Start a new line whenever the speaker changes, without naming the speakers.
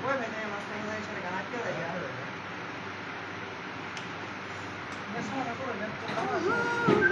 Ôi mày này mà thằng này sẽ gắn cái này à? Nó sao nó có được